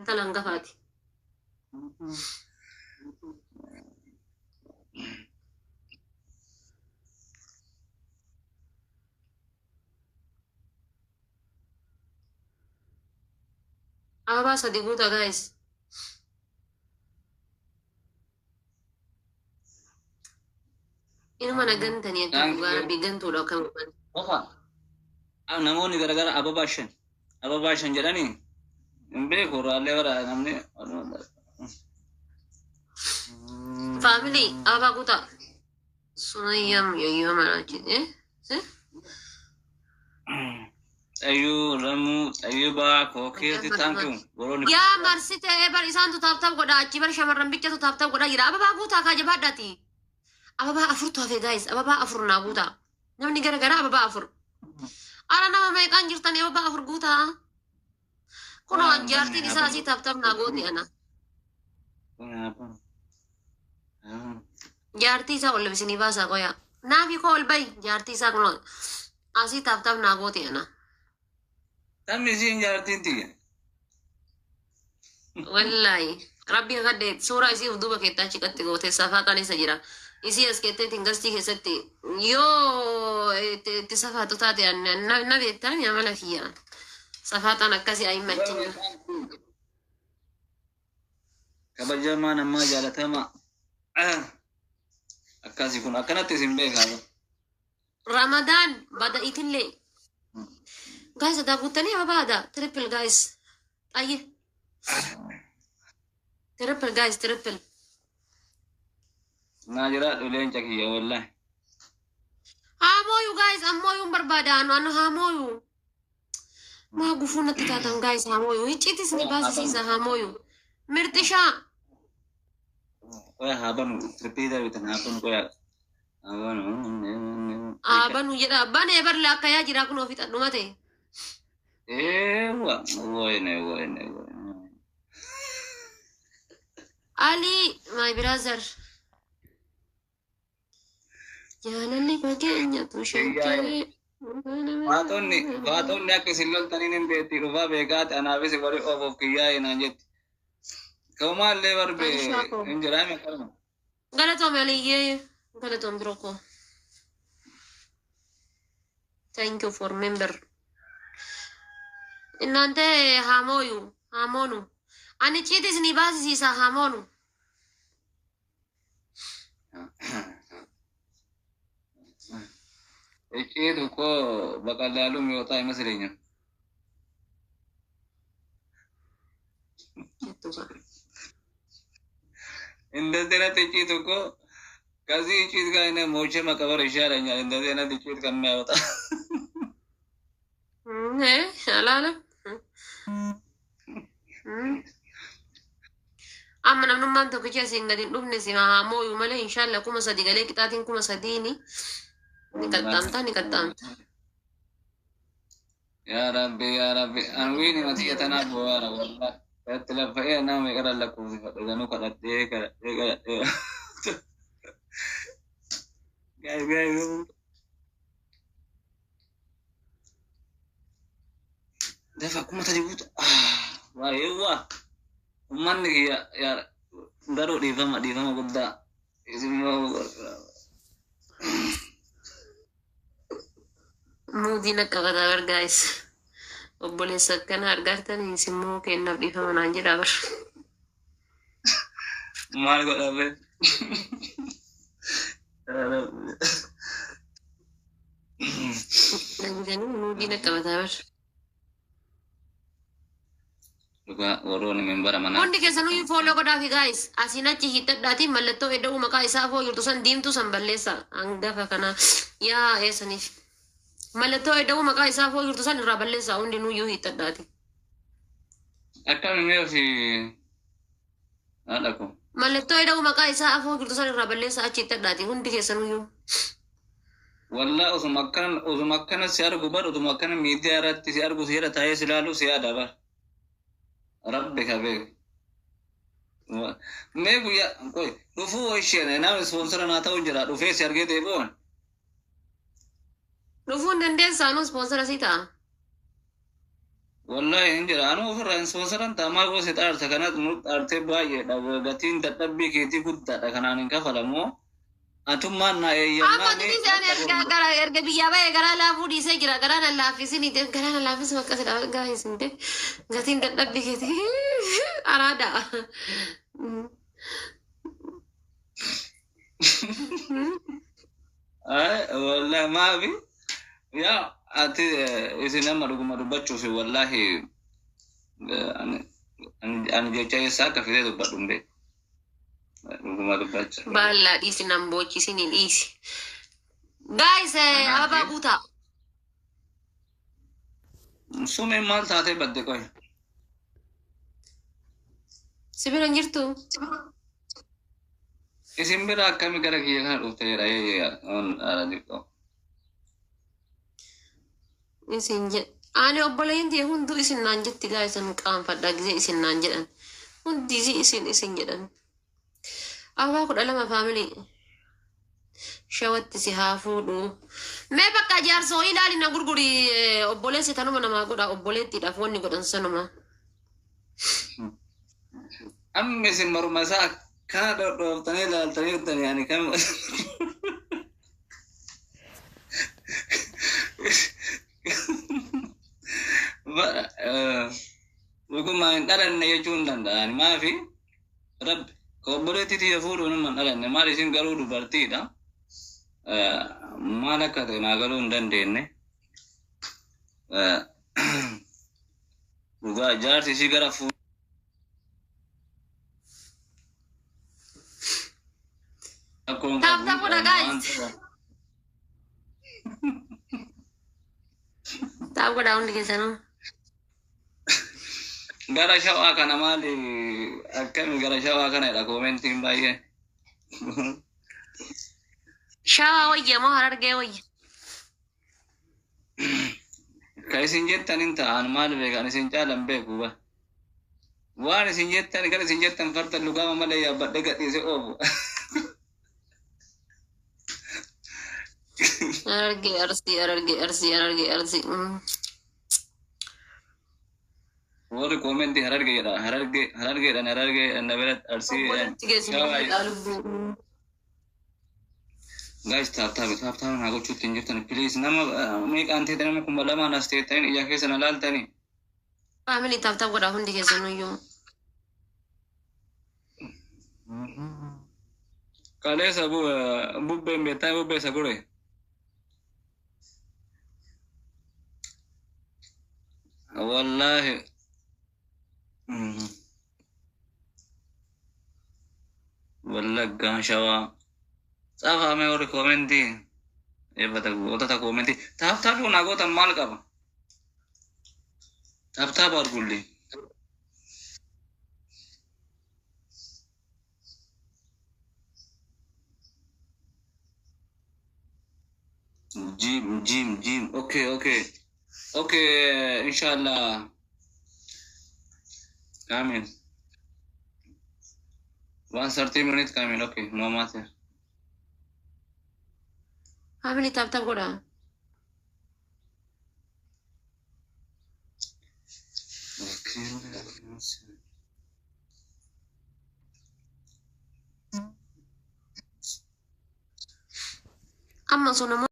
تلنقفاتي أبا صديقوتا guys إنما نجنتني أنت بقى بيجنتوا لو كم من أنا موني gara-gara أبا باشن جراني بيكو رالي ورا نمني family أبا قوتا سنيم يوم أنا إيه أيو رمو أيو باك أوكي تانكيو يا مرسيت إبر إنسان تطابطب قدا أجبر شمرن بيجي تطابطب قدا يرا أبا قوتا كاجبات داتي أبا أفر توفي guys أبا أفر نابوتا نمني gara-gara أبا أفر أنا nama mereka anjirtan ya Bapak Furguta. Kuno anjarti di sana sih tap-tap nagoti ana. Jarti sa oleh sini bahasa koya. Nabi ko olbay jarti sa kuno. Asi tap-tap nagoti ana. Kami sih jarti tiga. Wallahi. Rabbi gadde sura isi uduba kita cikat gote safa kan isa jira. Isi askete tingasti keseti. Yo te safa tu tati an na vetan ya mala fiya. Safa tan akasi ay machin. Kabaja mana ma jalatama. Akasi kun akanati simbe kaba. Ramadan bada itinle. Guys ada butani apa ada? Triple guys. Aye. Triple guys, triple. Najira ulen cakiya wallahi. Hamoyu guys, amoyu berbada anu hamoyu. Ma gufuna tikatan guys hamoyu. Ichitis ni basi sisa hamoyu. Mirtisha. Koya haban tripida bitan haban koya. Abanu jira bane ebar la kaya jira kuno fit adumate. Woine. Ali, my brother. Jalannya pakainya tuh syukur. Baatonni akka silloon taniin beetti dhufaa beekaati anaafis bari of kiyyaa hinaan jetti. Kaumaallee barbe hin jiraame akkasuma. Galatoom aliyyee galatoom biroko. Thank you for member. Innante hamonu. Ani chitis ni basi sisa hamonu. Itu kok bakal lalu miota masirnya. Gitu kan. Indah tera itu kok kasih chit ka ina moche makabar isharanya indah tera chit kan miota. Ala. Amma namnu manto kicha singa din dubne si hamoyu male inshallah kuma sadigale kitatin kuma sadini. Nikatamta. Ya Rabbi, anwini mati yatana buara wallah. Telafaya na may karal laku ganu kadate. Guys. Dafa kuma tadi buta. Wah, ewa. Man ya daru di fama gudda. Ismo Moodi nakakatabar guys. Obboleessa akkana argartaniin simmoo kennaaf dhiifama naan jedha bar. Maal godhame? Nangani moodi nakakatabar. Dhugaa warroonni membara manaa. Hundi keessanuu follow godhaafi guys. Asiin achi hiixadhaatiin mallattoo eda'uu maqaa isaa foo jirtu san diimtuu san balleessa. Hangafa kana yaa eessaniif. Mallattoo eda'uu maqaa isaa foo jirtu san irraa balleessa hundi nuyyuu hiixadhaati. Akkam immoo fi haadha ko. Mallattoo eda'uu maqaa isaa foo jirtu san irraa balleessa achi hiixadhaati hundi keessanuyyuu. Wallah osuma akkana si argu bar osuma akkana miidiyaa irratti si argu si jedha taa'ee si ilaalu si yaada bar. Rabbi kabee. Mee guyyaa koy dhufuu isheen nama sponsora naa ta'u jira dhufee si argee deebi'uun. Dhufuun dandeessaanuu sponsora si ta'a. والله إن جرى أنا أفر إن سوسرا تما كو ستار سكنات نوت أرتي باي دعوتين تتبي كيتي كود تكنان إنك فلمو أتوما نا Amma ينامي titi sani erga biyya bahe gara laafuu dhiisee jira gara na laaffisini gara na laaffisuu akkas dha guys inte gatiin dadhabbi keeti araada. والله ما في يا أتي إذا ما رجع بتشوف والله أنا جاي ساكا في ذا بدون ده رجع بتشوف Balla dhiisi nan boochisini dhiisi. Guys ababaa guutaa. سومي مال ساته بدي كوي Sibira hin jirtu. isin bira akkami gara kiyya kana dhufteera on aradiko Isin jedhe. Ani obboleeyyan ta'e hunduu isin naan jetti gaa isin qaanfadhaa gisee isin naan jedhan. Hundi isin jedhan. Ababaa 12 faamilii. Shawatti si haa fuudhu. Mee bakka jaarsoo ilaali na gurguri obboleessi tanuma namaa godha obboleettiidhaaf wanni godhan sanuma. amma isin maruma isaa akkaa dhodhooftanii ilaaltanii jirtanii ani kam dhuguma hin dhalanne jechuu hin danda'ani maafi rabbi ka obboleetti tiyya fuudhuun hin dhalanne maal isin garuu dubartiidha maal akka ta'e naa galuu hin dandeenye dhugaa jaarsi isii gara fuudhu Tap godha guys. Tap godha hundi keessanuu. gara shawaa kana maali akkami gara shawaa kana jedha koomentiin baay'ee Shawaa wayya moo harargee wayya? ka isin jettan hin ta'an maal beekan isin caalan beeku ba waan isin jettan gara isin jettan farta lugaama malee yaabbadhe gadhiise oofu Arargee. warri koomentii harargeedha harargeedhan na birat arsii guys tap naa gochuutti hin jirtan please nama meeqaan teete nama 200 as teettanii ija keessa na laaltanii Family tap godha hundi keessanuu iyyuu. kaleessa bubbeen beektaa bubbee isa gure wallahi wallaggaan shawaa tsaafame warri koomentii eebbata gootota koomentii taaptaapuu naa gootan maal qaba taaptaap argullee jim okay inshallah kamil 130 minutes kamil okay no matter Family tap godha. okay Amma sun